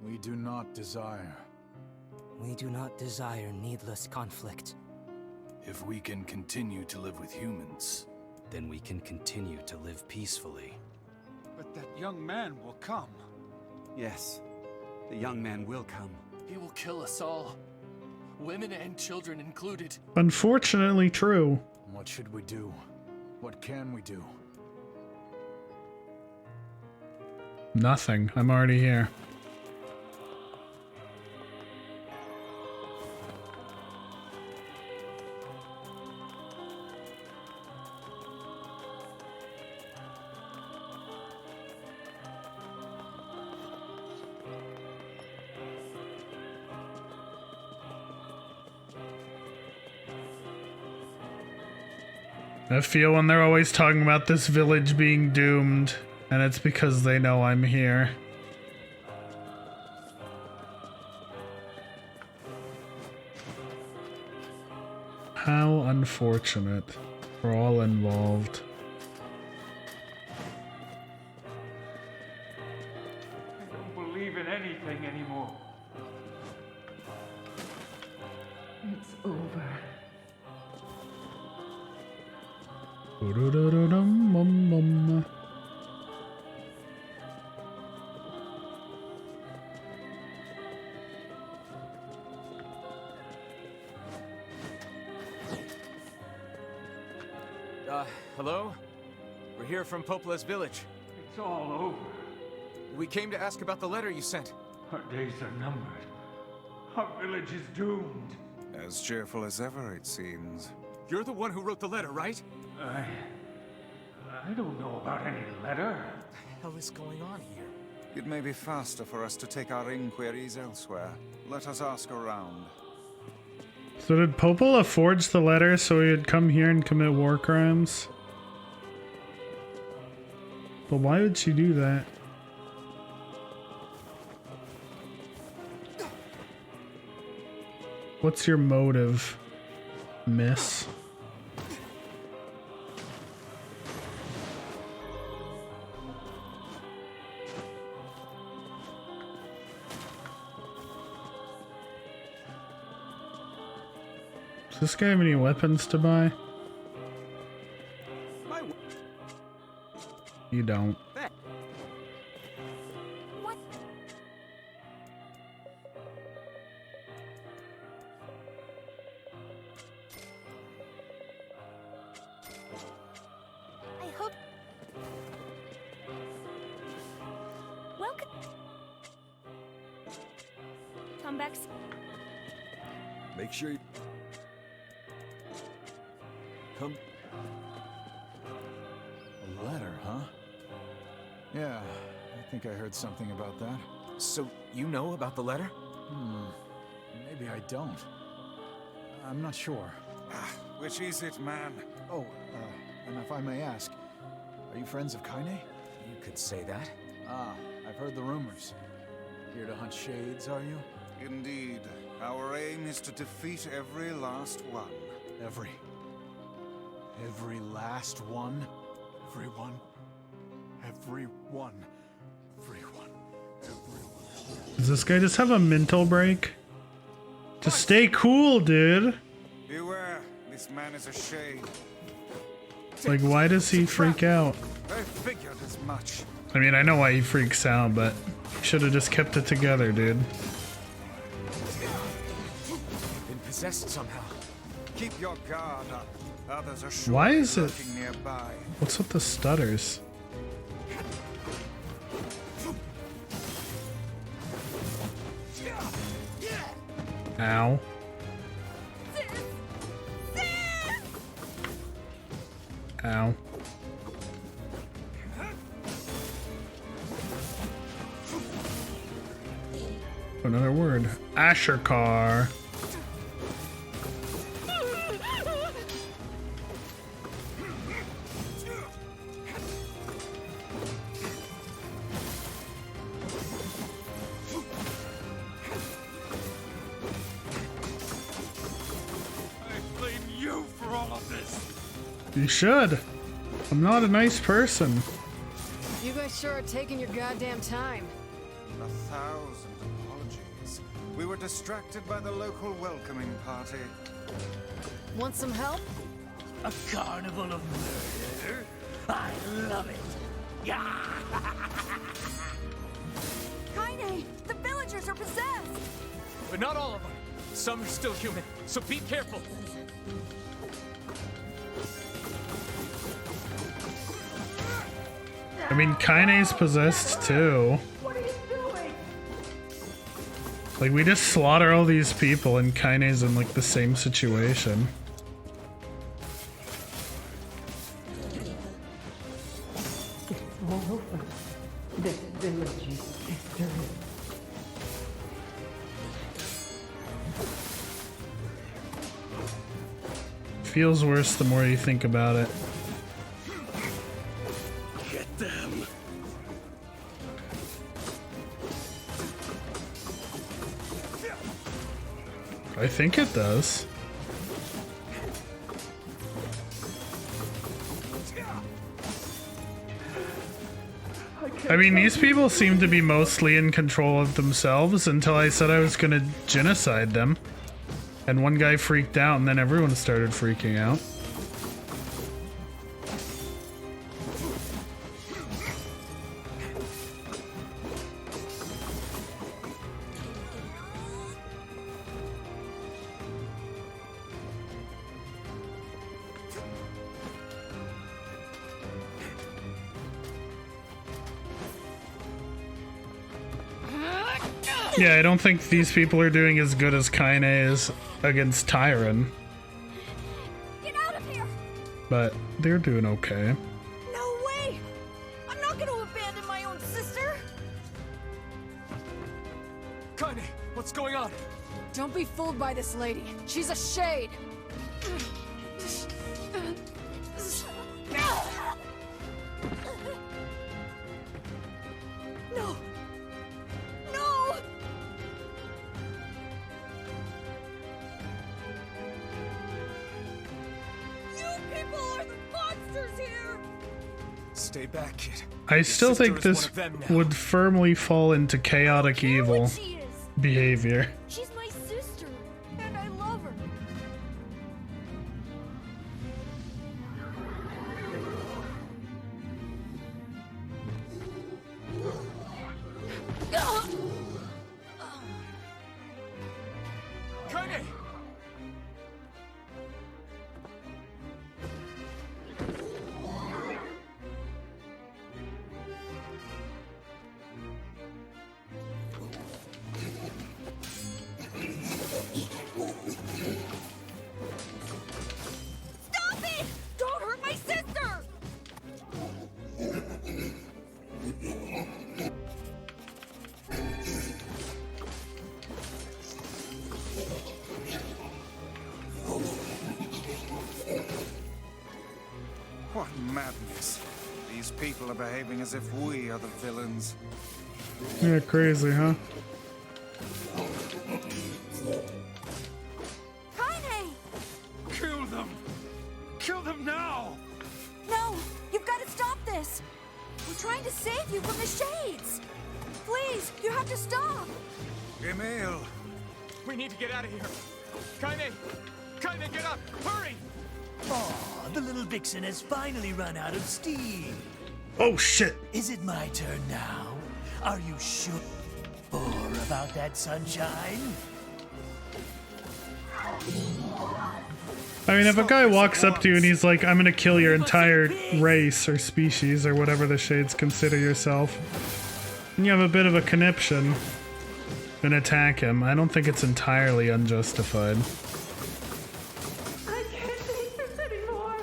We do not desire. We do not desire needless conflict. If we can continue to live with humans, Then we can continue to live peacefully. But that young man will come. Yes, the young man will come. He will kill us all. Women and children included. Unfortunately true. What should we do? What can we do? Nothing. I'm already here. I feel when they're always talking about this village being doomed, and it's because they know I'm here. How unfortunate for all involved. I don't believe in anything anymore. It's over. Dum-dum-dum-dum. Hello? We're here from Popola's village. It's all over. We came to ask about the letter you sent. Our days are numbered. Our village is doomed. As cheerful as ever, it seems. You're the one who wrote the letter, right? I don't know about any letter. What the hell is going on here? It may be faster for us to take our inquiries elsewhere. Let us ask around. So did Popola forge the letter so he would come here and commit war crimes? But why would she do that? What's your motive, miss? Does this guy have any weapons to buy? You don't. What? I hope. Welcome. Come back. make sure you... Come... A letter, huh? Yeah, I think I heard something about that. So, you know about the letter? Maybe I don't. I'm not sure. Which is it, man? Oh, and if I may ask, are you friends of Kaine? You could say that. Ah, I've heard the rumors. Here to hunt shades, are you? Indeed. Our aim is to defeat every last one. Every last one? Everyone? Everyone. Everyone. Everyone. Does this guy just have a mental break? Just stay cool, dude. Beware, this man is a shade. Like, why does he freak out? I figured as much. I mean, I know why he freaks out, but should have just kept it together, dude. Been possessed somehow. Keep your guard up. Others are sure Why is it? lurking nearby. What's with the stutters? Ow. Ow. Another word. Asher car. You should. I'm not a nice person. You guys sure are taking your goddamn time. 1,000 apologies. We were distracted by the local welcoming party. Want some help? A carnival of murder? I love it. Yeah. Kaine! The villagers are possessed! But not all of them. Some are still human, so be careful. I mean, Kaine's possessed too. What are you doing? Like, we just slaughter all these people and Kaine's in, like, the same situation. All over. This village's history. Feels worse the more you think about it. Get them. I think it does. I mean, these people seem to be mostly in control of themselves until I said I was gonna genocide them. And one guy freaked out, and then everyone started freaking out. Yeah, I don't think these people are doing as good as Kaine is against Tyron. Get out of here! But they're doing okay. No way! I'm not gonna abandon my own sister! Kaine, what's going on? Don't be fooled by this lady. She's a shade. No! No! You people are the monsters here! Stay back, kid. I still think sister is this one of them now. would firmly fall into chaotic evil What she is. behavior. She's my sister, and I love her. Kaine! Stop it! Don't hurt my sister! What madness. These people are behaving as if we are the villains. Yeah, crazy, huh? Kaine! Kill them! Kill them now! No! You've got to stop this! We're trying to save you from the shades! Please, you have to stop! Emil! We need to get out of here. Kaine! Kaine, get up! Hurry! Aw, the little vixen has finally run out of steam. Oh shit! Is it my turn now? Are you sure about that, sunshine? I mean, if a guy walks up to you and he's like, I'm gonna kill your entire race or species or whatever the shades consider yourself, and you have a bit of a conniption and attack him, I don't think it's entirely unjustified. I can't take this anymore.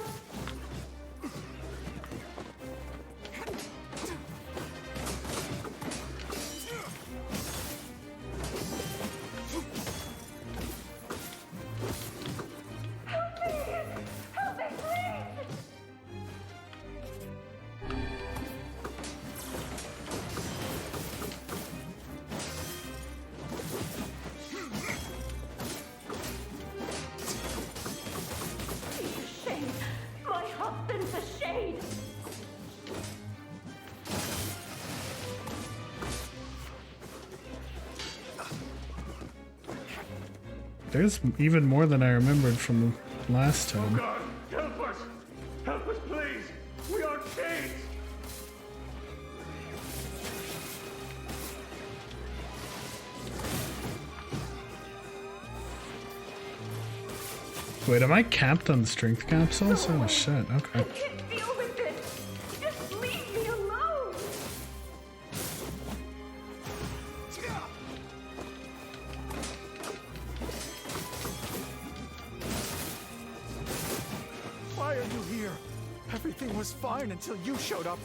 Help me, please! There's even more than I remembered from last time. God, help us! Help us, please! We are chained! Wait, am I capped on strength capsules? Oh shit, okay. I can't deal with this. Just leave me alone. Why are you here? Everything was fine until you showed up.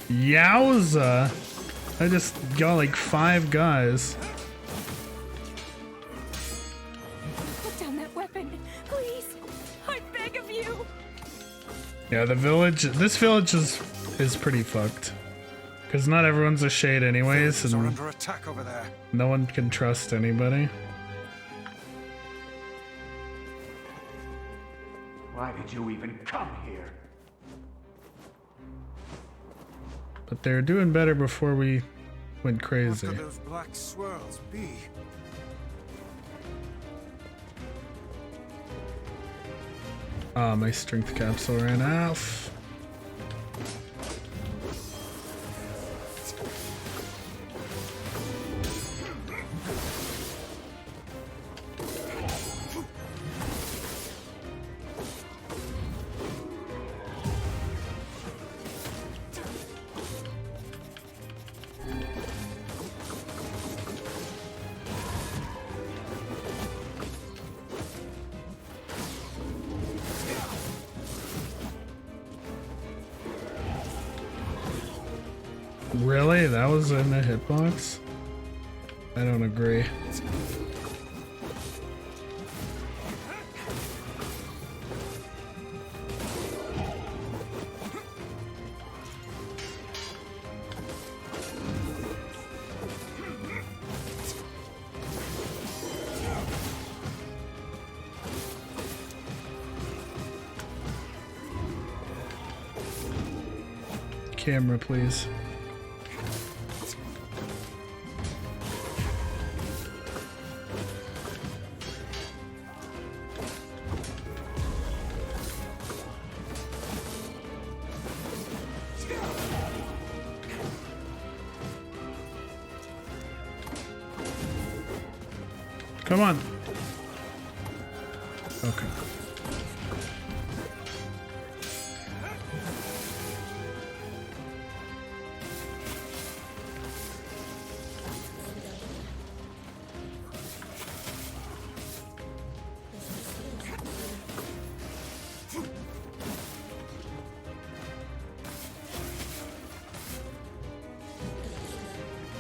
Yowza! I just got like 5 guys. Put down that weapon, please. I beg of you. Yeah, the village. This village is pretty fucked. Because not everyone's a shade anyways, They're and under attack over there. no one can trust anybody. Why did you even come here? But they were doing better before we went What crazy. could those black swirls be? Ah, my strength capsule ran out. Really? That was in the hitbox? I don't agree. Camera, please. Come on. Okay.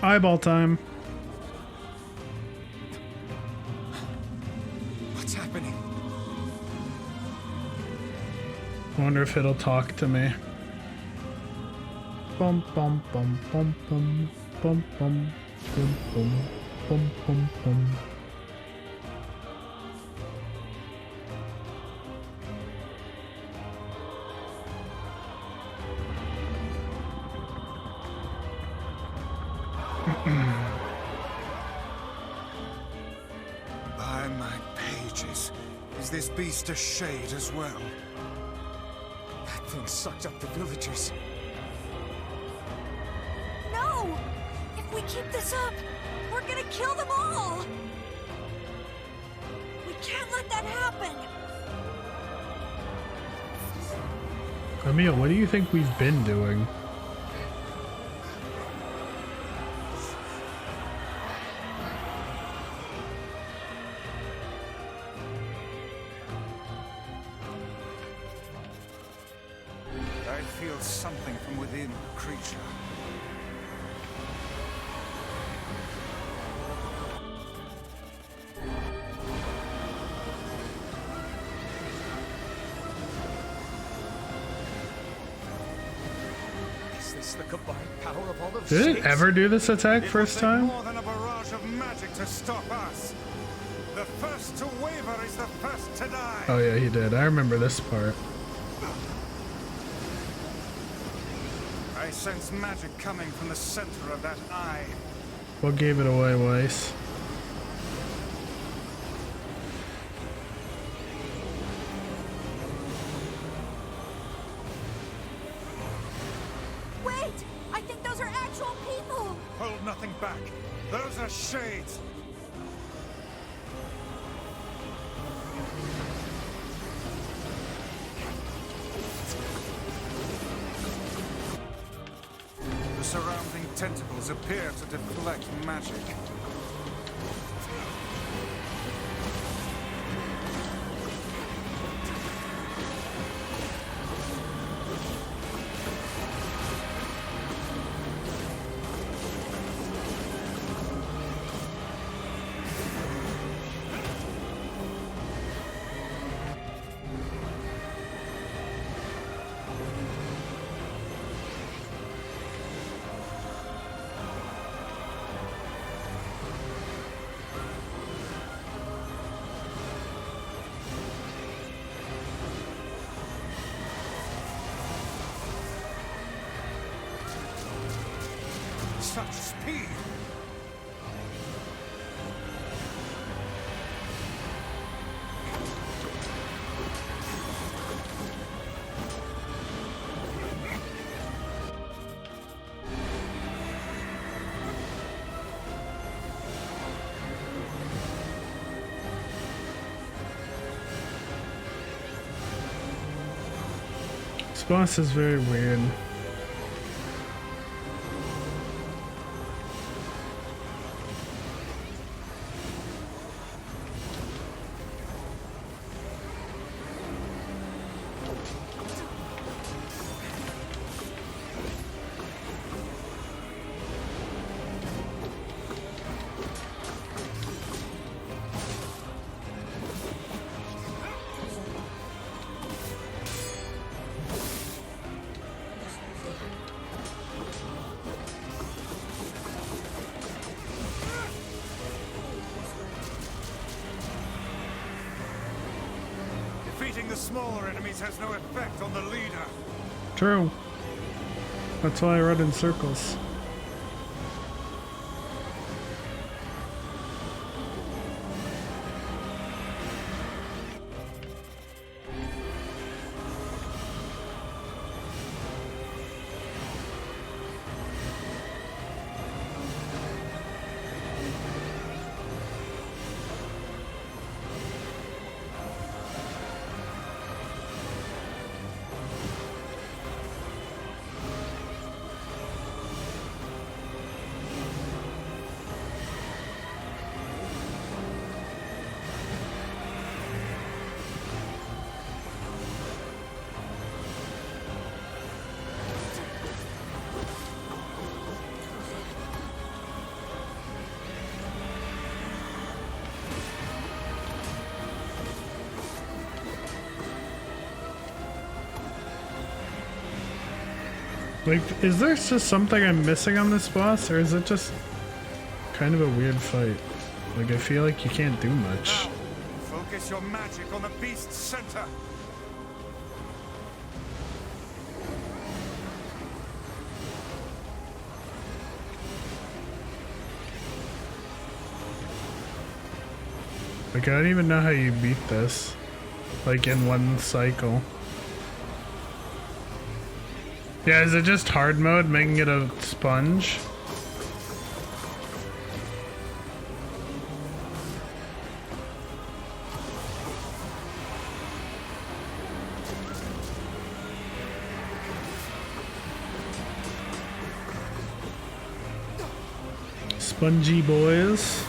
Eyeball time. What's happening? Wonder if it'll talk to me. Bum bum bum bum bum bum bum bum bum bum bum bum. By my pages, is this beast a shade as well? That thing sucked up the villagers. No! If we keep this up, we're gonna kill them all! We can't let that happen! Camille, what do you think we've been doing? I feel something from within the creature. Is this the combined power of all of Did it shades? ever do this attack It first will take time? more than a barrage of magic to stop us. The first to waver is the first to die. Oh yeah, he did. I remember this part. I sense magic coming from the center of that eye. What gave it away, Weiss? Wait! I think those are actual people! Hold nothing back. Those are shades. The surrounding tentacles appear to deflect magic. Such speed! This boss is very weird. Defeating the smaller enemies has no effect on the leader. True. That's why I run in circles. Like, is there just something I'm missing on this boss, or is it just kind of a weird fight? Like, I feel like you can't do much. Now, focus your magic on the beast's center. Like, I don't even know how you beat this. Like, in one cycle. Yeah, is it just hard mode, making it a sponge? Spongy boys.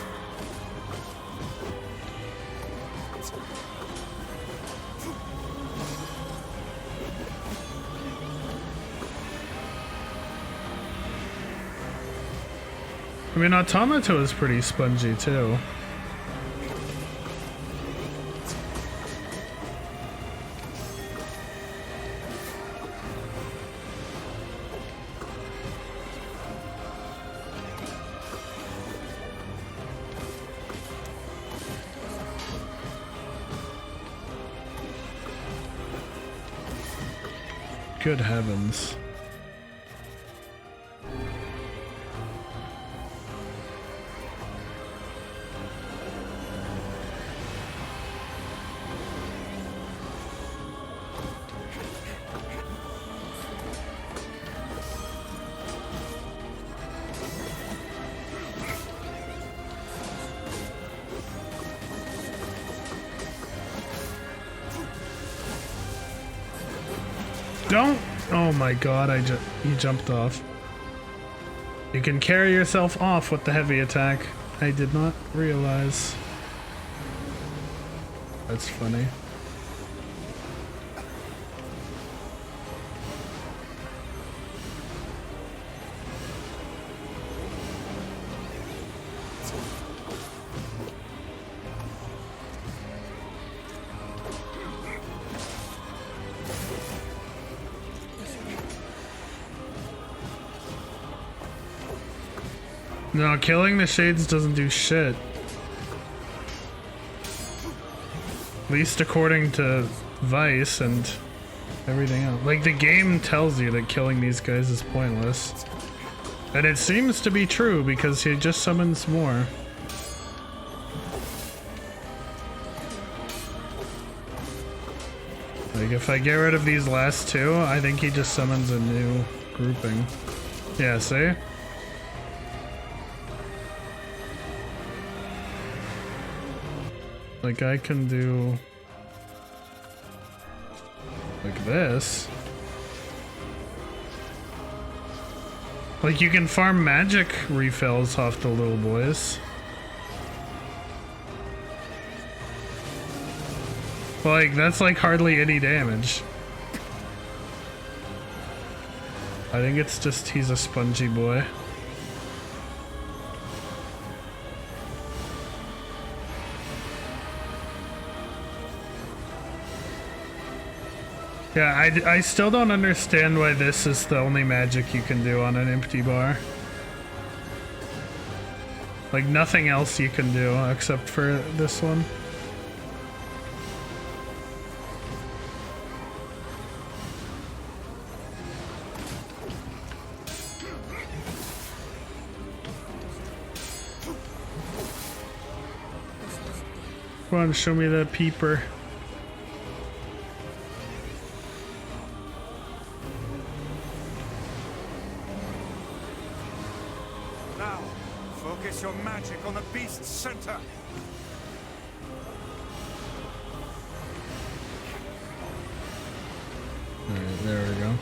I mean, Automata is pretty spongy too. Good heavens. Don't! Oh my god, he jumped off. You can carry yourself off with the heavy attack. I did not realize. That's funny. No, killing the shades doesn't do shit. At least according to Vice and everything else. Like, the game tells you that killing these guys is pointless. And it seems to be true because he just summons more. Like, if I get rid of these last two, I think he just summons a new grouping. Yeah, see? Like, I can do like this. Like, you can farm magic refills off the little boys. Like, that's like hardly any damage. I think it's just he's a spongy boy. Yeah, I still don't understand why this is the only magic you can do on an empty bar. Like, nothing else you can do except for this one. Come on, show me that peeper. Your magic on the beast's center. Alright, there we go.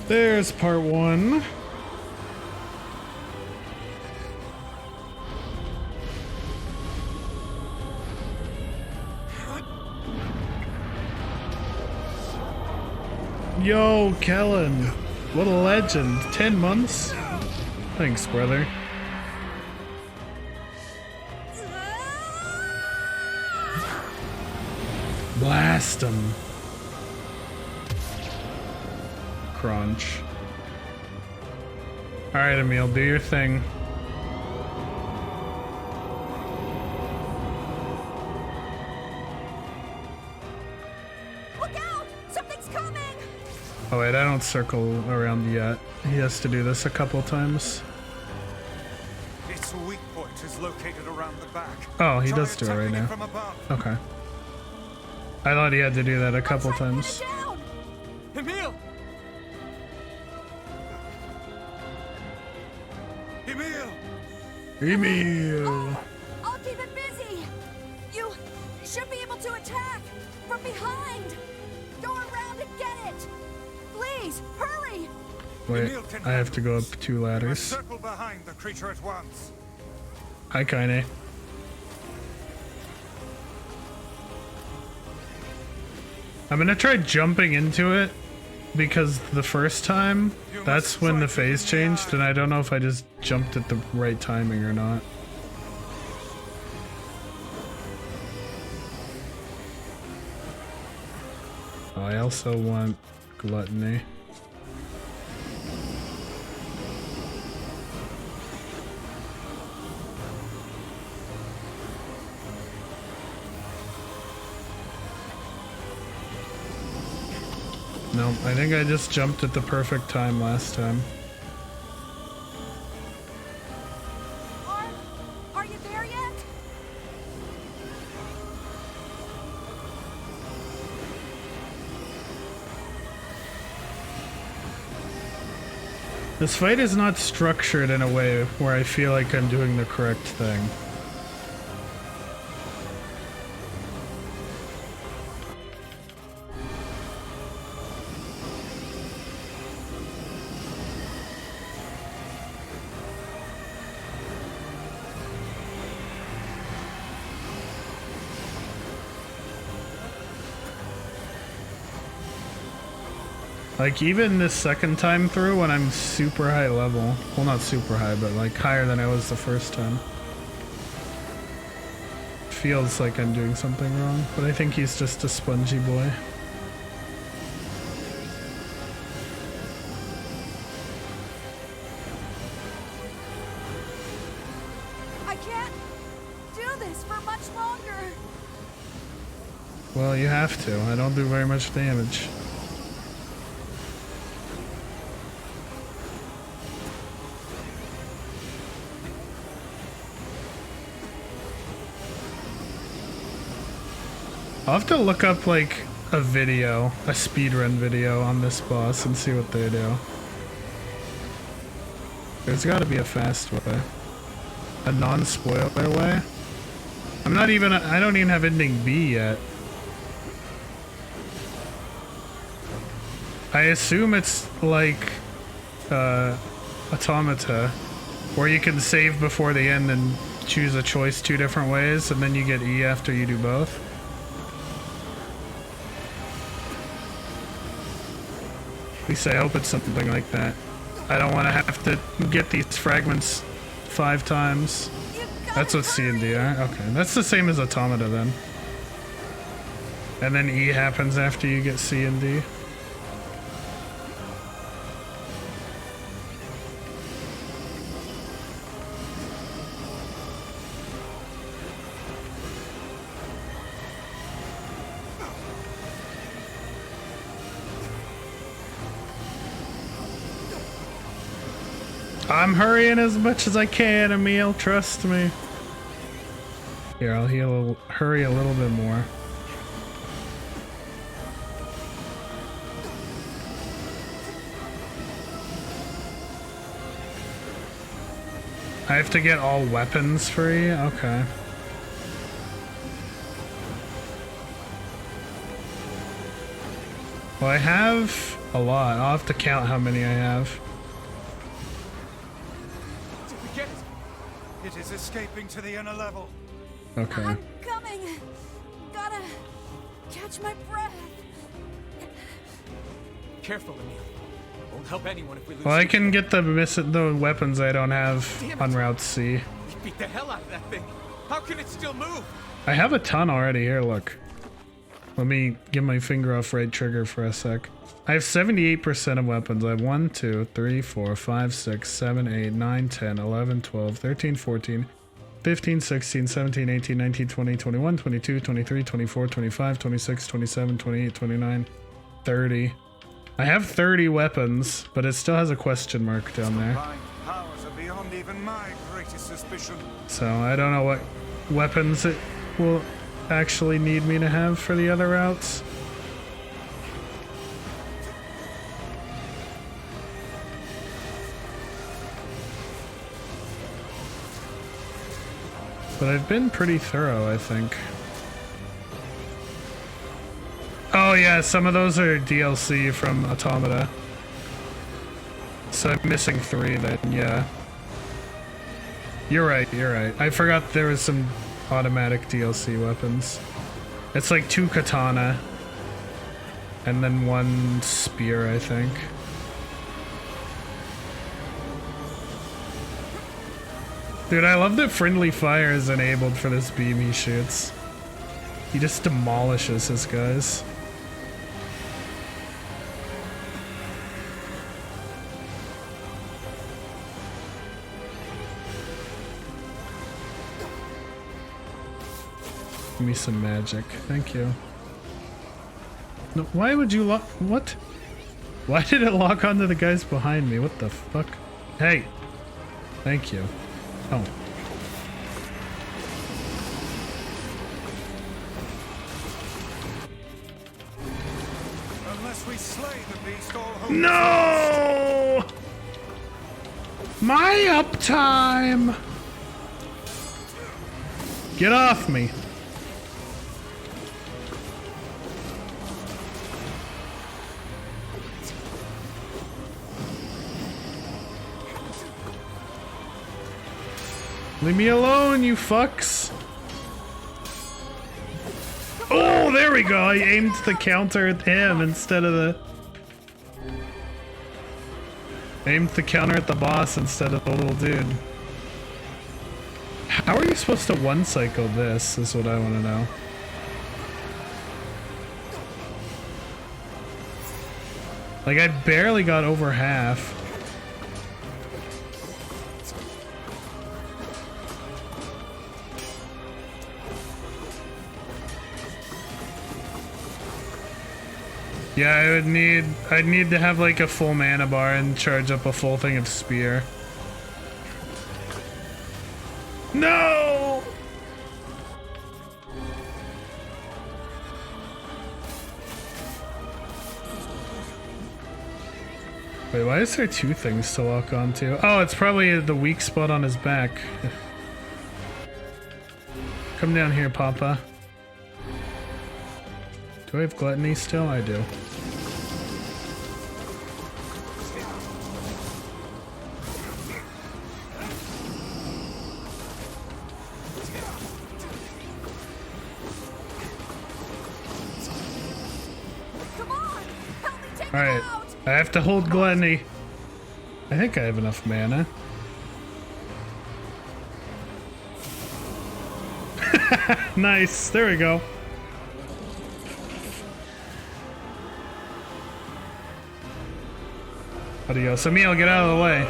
There's part one. Yo, Kellen. What a legend. 10 months? Thanks, brother. Blast him. Crunch. Alright, Emil, do your thing. Look out! Something's coming! Oh wait, I don't circle around yet. He has to do this a couple times. Its weak point is located around the back. Oh, he does do it right now. Okay. I thought he had to do that a couple times. Emil! Emil! Emil! I'll keep it busy. You should be able to attack from behind. Go around and get it. Please, hurry! Wait, I have to go up 2 ladders. Circle behind the creature at once. Hi, Kaine. I'm gonna try jumping into it because the first time, that's when the phase changed, and I don't know if I just jumped at the right timing or not. Oh, I also want gluttony. No, I think I just jumped at the perfect time last time. Are you there yet? This fight is not structured in a way where I feel like I'm doing the correct thing. Like, even this second time through when I'm super high level. Well, not super high, but like higher than I was the first time. Feels like I'm doing something wrong, but I think he's just a spongy boy. I can't do this for much longer. Well, you have to. I don't do very much damage. I'll have to look up like a video, a speedrun video on this boss and see what they do. There's gotta be a fast way. A non-spoiler way? I don't even have ending B yet. I assume it's like Automata, where you can save before the end and choose a choice 2 different ways, and then you get E after you do both. At least I hope it's something like that. I don't want to have to get these fragments 5 times. That's what C and D are? Okay, that's the same as Automata then. And then E happens after you get C and D. I'm hurrying as much as I can, Emil, trust me. Here, I'll hurry a little bit more. I have to get all weapons free? Okay. Well, I have a lot. I'll have to count how many I have. It is escaping to the inner level. Okay. I'm coming. Gotta catch my breath. Careful, Emil. Won't help anyone if we lose. Well, I can get the weapons I don't have on Route C. We beat the hell out of that thing. How can it still move? I have a ton already. Here, look. Let me get my finger off right trigger for a sec. I have 78% of weapons. I have 1, 2, 3, 4, 5, 6, 7, 8, 9, 10, 11, 12, 13, 14, 15, 16, 17, 18, 19, 20, 21, 22, 23, 24, 25, 26, 27, 28, 29, 30. I have 30 weapons, but it still has a question mark down there. Powers are beyond even my greatest suspicion. So I don't know what weapons it will actually need me to have for the other routes. But I've been pretty thorough, I think. Oh yeah, some of those are DLC from Automata. So I'm missing 3 then, yeah. You're right, you're right. I forgot there was some automatic DLC weapons. It's like 2 katana. And then 1 spear, I think. Dude, I love that friendly fire is enabled for this beam he shoots. He just demolishes his guys. Give me some magic. Thank you. No, why would you lock? What? Why did it lock onto the guys behind me? What the fuck? Hey! Thank you. Oh. Unless we slay the beast, all hope. No! My uptime! Get off me! Leave me alone, you fucks! Oh, there we go! I aimed the counter at him instead of the... Aimed the counter at the boss instead of the little dude. How are you supposed to one-cycle this, is what I want to know. Like, I barely got over half. Yeah, I'd need to have like a full mana bar and charge up a full thing of spear. No! Wait, why is there two things to lock onto? Oh, it's probably the weak spot on his back. Come down here, Papa. Do I have gluttony still? I do. Alright, I have to hold gluttony. I think I have enough mana. Nice, there we go. Adios, Emil, get out of the way.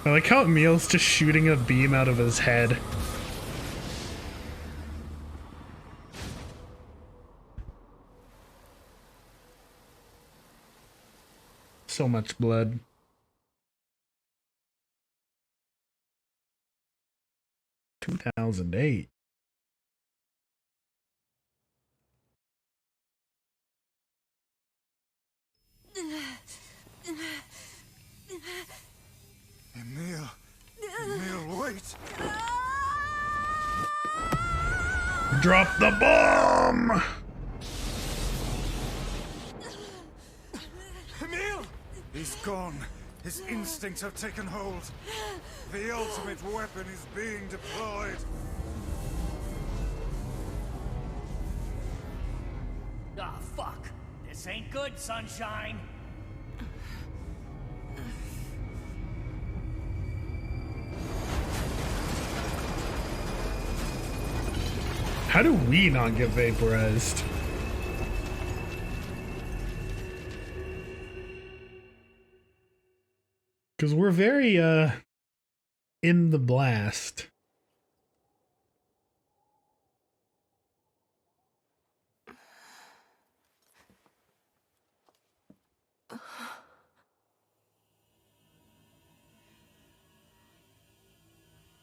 I like how Emil's just shooting a beam out of his head. So much blood. (2008). Emil, wait! Drop the bomb! Emil! He's gone. His instincts have taken hold. The ultimate weapon is being deployed. Ah, fuck. This ain't good, sunshine. How do we not get vaporized? Because we're very, in the blast.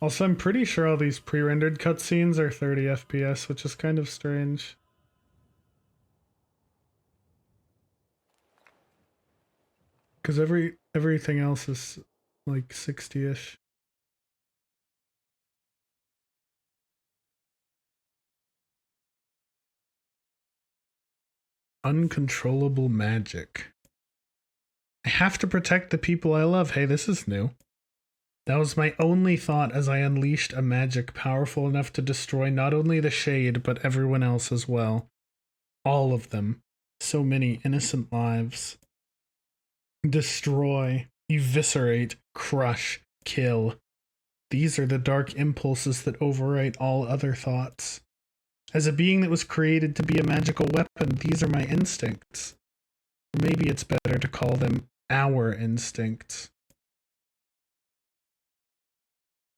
Also, I'm pretty sure all these pre-rendered cutscenes are 30 FPS, which is kind of strange. Because everything else is like 60-ish. Uncontrollable magic. I have to protect the people I love. Hey, this is new. That was my only thought as I unleashed a magic powerful enough to destroy not only the Shade, but everyone else as well. All of them. So many innocent lives. Destroy, eviscerate, crush, kill. These are the dark impulses that overwrite all other thoughts. As a being that was created to be a magical weapon, these are my instincts. Or maybe it's better to call them our instincts.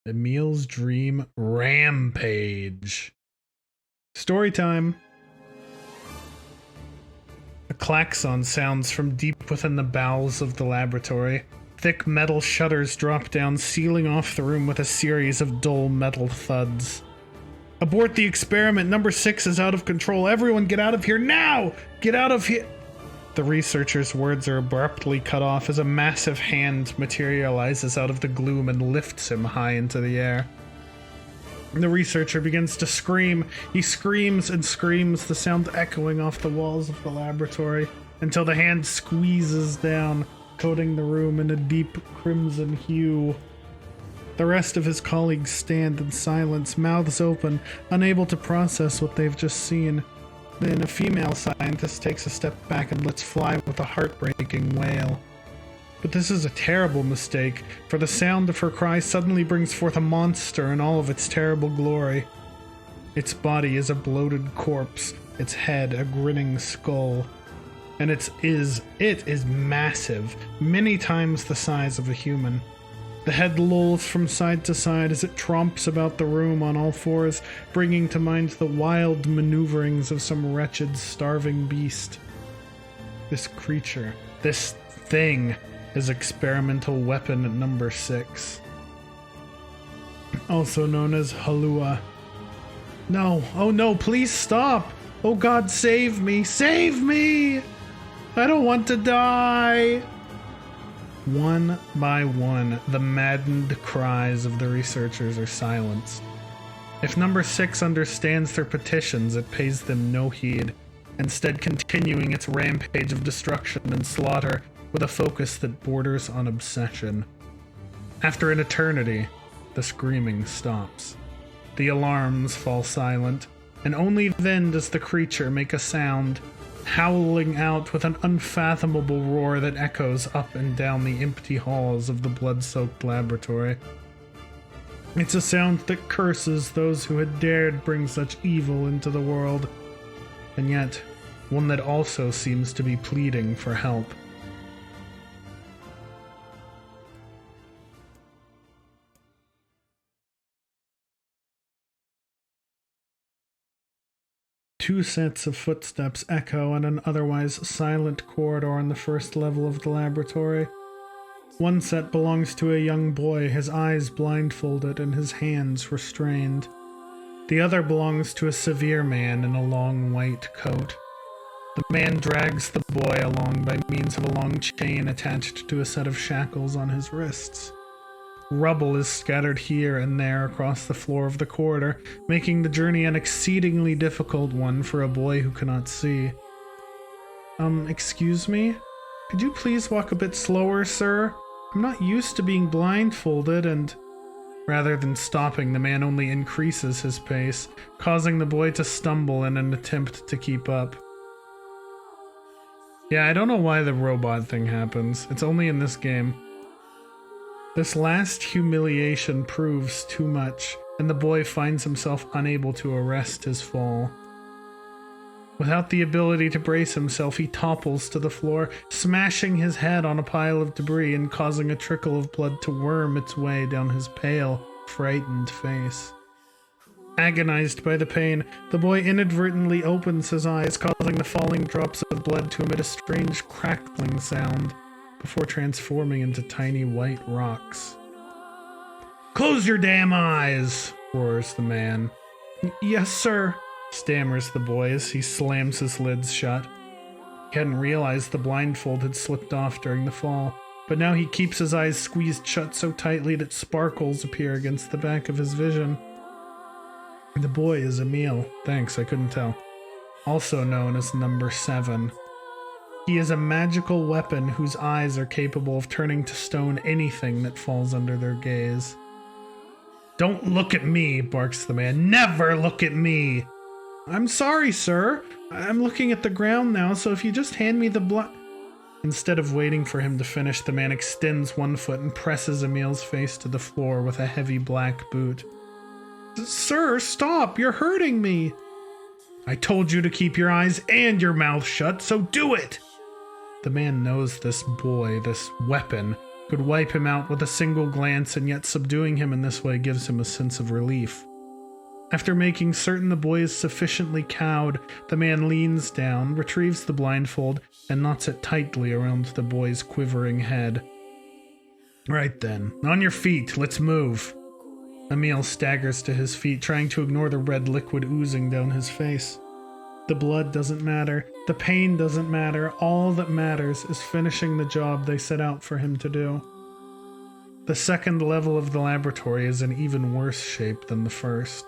Emil's Dream Rampage. Story time. A klaxon sounds from deep within the bowels of the laboratory. Thick metal shutters drop down, sealing off the room with a series of dull metal thuds. Abort the experiment. Number 6 is out of control. Everyone get out of here now! Get out of here! The researcher's words are abruptly cut off as a massive hand materializes out of the gloom and lifts him high into the air. The researcher begins to scream. He screams and screams, the sound echoing off the walls of the laboratory. until the hand squeezes down, coating the room in a deep crimson hue. The rest of his colleagues stand in silence, mouths open, unable to process what they've just seen. Then a female scientist takes a step back and lets fly with a heartbreaking wail. But this is a terrible mistake, for the sound of her cry suddenly brings forth a monster in all of its terrible glory. Its body is a bloated corpse, its head a grinning skull. And it is massive, many times the size of a human. The head lolls from side to side as it tromps about the room on all fours, bringing to mind the wild maneuverings of some wretched, starving beast. This creature, this thing, is experimental weapon number 6. Also known as Halua. No, oh no, please stop! Oh God, save me! Save me! I don't want to die! One by one, the maddened cries of the researchers are silenced. If number 6 understands their petitions, it pays them no heed, instead continuing its rampage of destruction and slaughter with a focus that borders on obsession. After an eternity, the screaming stops. The alarms fall silent, and only then does the creature make a sound, howling out with an unfathomable roar that echoes up and down the empty halls of the blood-soaked laboratory. It's a sound that curses those who had dared bring such evil into the world, and yet one that also seems to be pleading for help. Two sets of footsteps echo in an otherwise silent corridor on the first level of the laboratory. One set belongs to a young boy, his eyes blindfolded and his hands restrained. The other belongs to a severe man in a long white coat. The man drags the boy along by means of a long chain attached to a set of shackles on his wrists. Rubble is scattered here and there across the floor of the corridor, making the journey an exceedingly difficult one for a boy who cannot see. Excuse me? Could you please walk a bit slower, sir? I'm not used to being blindfolded, and... Rather than stopping, the man only increases his pace, causing the boy to stumble in an attempt to keep up. Yeah, I don't know why the robot thing happens. It's only in this game. This last humiliation proves too much, and the boy finds himself unable to arrest his fall. Without the ability to brace himself, he topples to the floor, smashing his head on a pile of debris and causing a trickle of blood to worm its way down his pale, frightened face. Agonized by the pain, the boy inadvertently opens his eyes, causing the falling drops of blood to emit a strange crackling sound, before transforming into tiny white rocks. "Close your damn eyes!" roars the man. "Yes, sir," stammers the boy as he slams his lids shut. He hadn't realized the blindfold had slipped off during the fall, but now he keeps his eyes squeezed shut so tightly that sparkles appear against the back of his vision. The boy is Emil. Thanks, I couldn't tell. Also known as number 7. He is a magical weapon whose eyes are capable of turning to stone anything that falls under their gaze. "Don't look at me," barks the man. "Never look at me!" "I'm sorry, sir. I'm looking at the ground now, so if you just hand me the Instead of waiting for him to finish, the man extends one foot and presses Emil's face to the floor with a heavy black boot. "Sir, stop! You're hurting me!" "I told you to keep your eyes and your mouth shut, so do it!" The man knows this boy, this weapon, could wipe him out with a single glance, and yet subduing him in this way gives him a sense of relief. After making certain the boy is sufficiently cowed, the man leans down, retrieves the blindfold, and knots it tightly around the boy's quivering head. "Right then, on your feet, let's move." Emil staggers to his feet, trying to ignore the red liquid oozing down his face. The blood doesn't matter, the pain doesn't matter, all that matters is finishing the job they set out for him to do. The second level of the laboratory is in even worse shape than the first.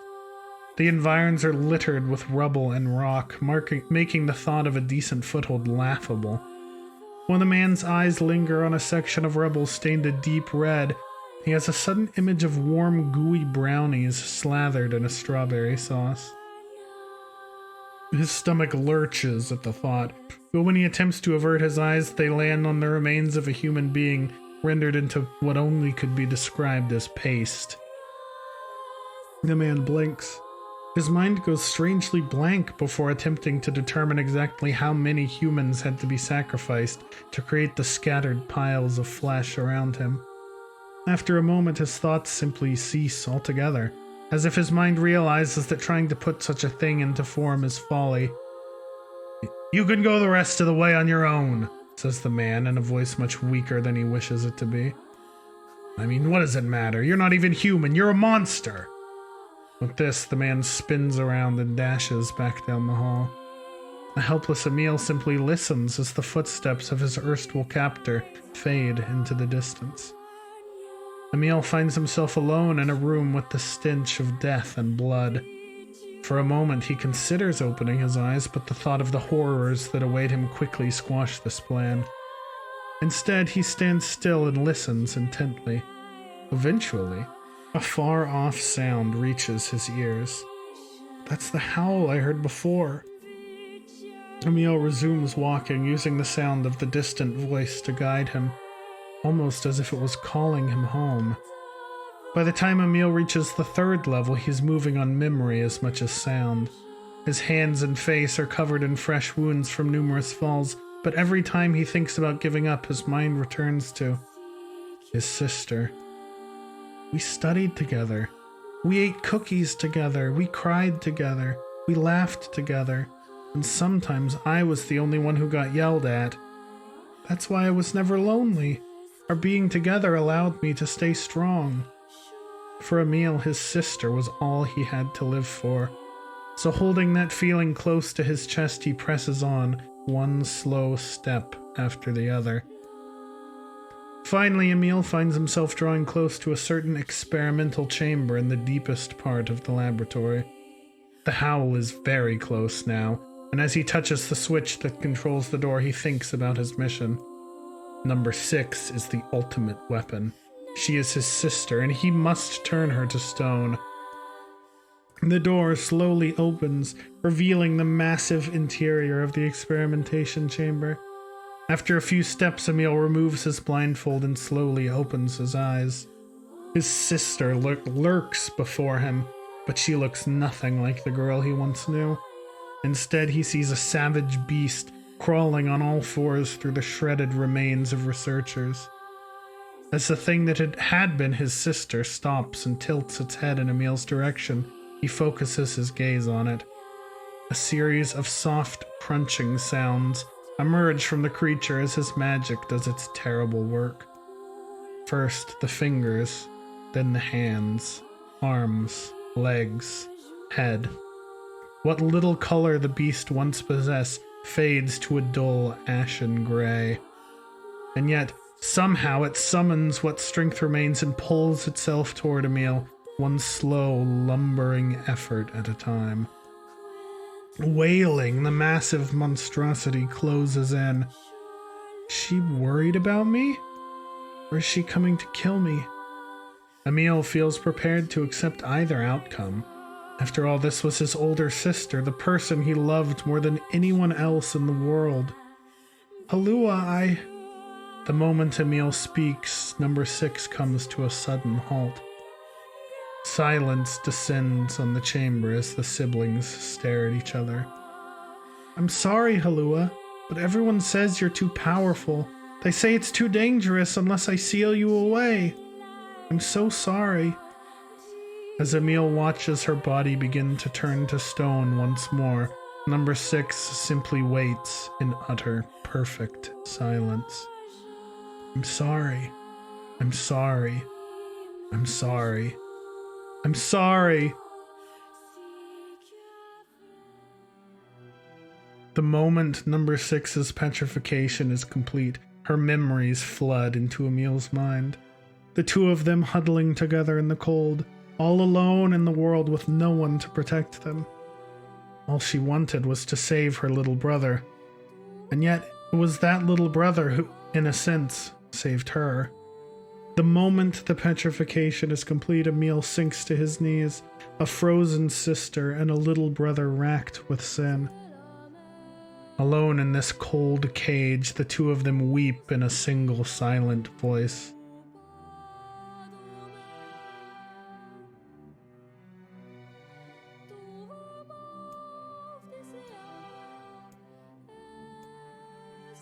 The environs are littered with rubble and rock, making the thought of a decent foothold laughable. When the man's eyes linger on a section of rubble stained a deep red, he has a sudden image of warm, gooey brownies slathered in a strawberry sauce. His stomach lurches at the thought, but when he attempts to avert his eyes, they land on the remains of a human being rendered into what only could be described as paste. The man blinks. His mind goes strangely blank before attempting to determine exactly how many humans had to be sacrificed to create the scattered piles of flesh around him. After a moment, his thoughts simply cease altogether, as if his mind realizes that trying to put such a thing into form is folly. "You can go the rest of the way on your own," says the man in a voice much weaker than he wishes it to be. "I mean, what does it matter? You're not even human, you're a monster!" With this, the man spins around and dashes back down the hall. The helpless Emil simply listens as the footsteps of his erstwhile captor fade into the distance. Emil finds himself alone in a room with the stench of death and blood. For a moment he considers opening his eyes, but the thought of the horrors that await him quickly squash this plan. Instead, he stands still and listens intently. Eventually, a far-off sound reaches his ears. That's the howl I heard before. Emil resumes walking, using the sound of the distant voice to guide him, almost as if it was calling him home. By the time Emil reaches the third level, he's moving on memory as much as sound. His hands and face are covered in fresh wounds from numerous falls, but every time he thinks about giving up, his mind returns to his sister. We studied together. We ate cookies together. We cried together. We laughed together. And sometimes I was the only one who got yelled at. That's why I was never lonely. Our being together allowed me to stay strong. For Emil, his sister was all he had to live for. So holding that feeling close to his chest, he presses on, one slow step after the other. Finally, Emil finds himself drawing close to a certain experimental chamber in the deepest part of the laboratory. The howl is very close now, and as he touches the switch that controls the door, he thinks about his mission. Number 6 is the ultimate weapon. She is his sister, and he must turn her to stone. The door slowly opens, revealing the massive interior of the experimentation chamber. After a few steps, Emil removes his blindfold and slowly opens his eyes. His sister lurks before him, but she looks nothing like the girl he once knew. Instead, he sees a savage beast crawling on all fours through the shredded remains of researchers. As the thing that had been his sister stops and tilts its head in Emil's direction, he focuses his gaze on it. A series of soft, crunching sounds emerge from the creature as his magic does its terrible work. First the fingers, then the hands, arms, legs, head. What little color the beast once possessed fades to a dull, ashen gray. And yet, somehow it summons what strength remains and pulls itself toward Emil, one slow, lumbering effort at a time. Wailing, the massive monstrosity closes in. Is she worried about me? Or is she coming to kill me? Emil feels prepared to accept either outcome. After all, this was his older sister, the person he loved more than anyone else in the world. Halua, The moment Emil speaks, number 6 comes to a sudden halt. Silence descends on the chamber as the siblings stare at each other. I'm sorry, Halua, but everyone says you're too powerful. They say it's too dangerous unless I seal you away. I'm so sorry. As Emil watches her body begin to turn to stone once more, number 6 simply waits in utter, perfect silence. I'm sorry. I'm sorry. I'm sorry. I'm sorry. The moment number 6's petrification is complete, her memories flood into Emil's mind. The two of them huddling together in the cold, all alone in the world with no one to protect them. All she wanted was to save her little brother. And yet, it was that little brother who, in a sense, saved her. The moment the petrification is complete, Emil sinks to his knees, a frozen sister and a little brother racked with sin. Alone in this cold cage, the two of them weep in a single silent voice.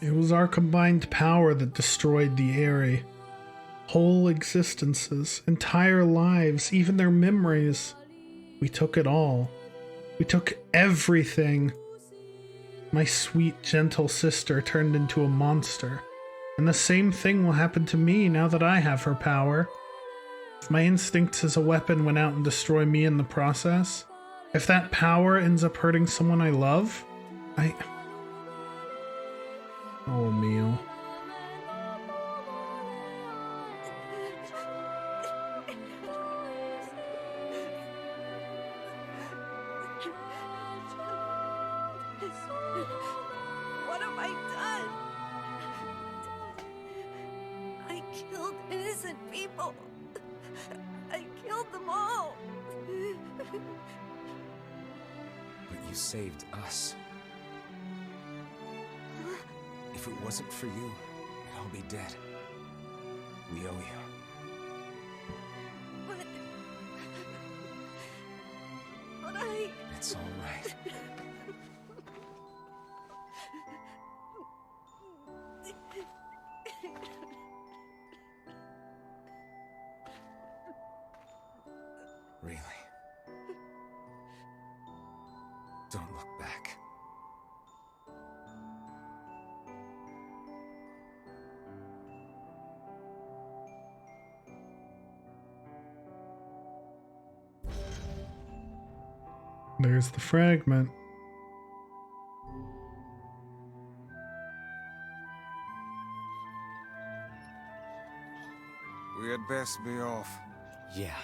It was our combined power that destroyed the Aerie. Whole existences, entire lives, even their memories. We took it all. We took everything. My sweet, gentle sister turned into a monster. And the same thing will happen to me now that I have her power. If my instincts as a weapon went out and destroy me in the process, if that power ends up hurting someone I love, Oh, Emil. What have I done? I killed innocent people. I killed them all. But you saved us. If it wasn't for you, we'd all be dead. We owe you. But It's all right. Really? Don't look back. There's the fragment. We had best be off. Yeah.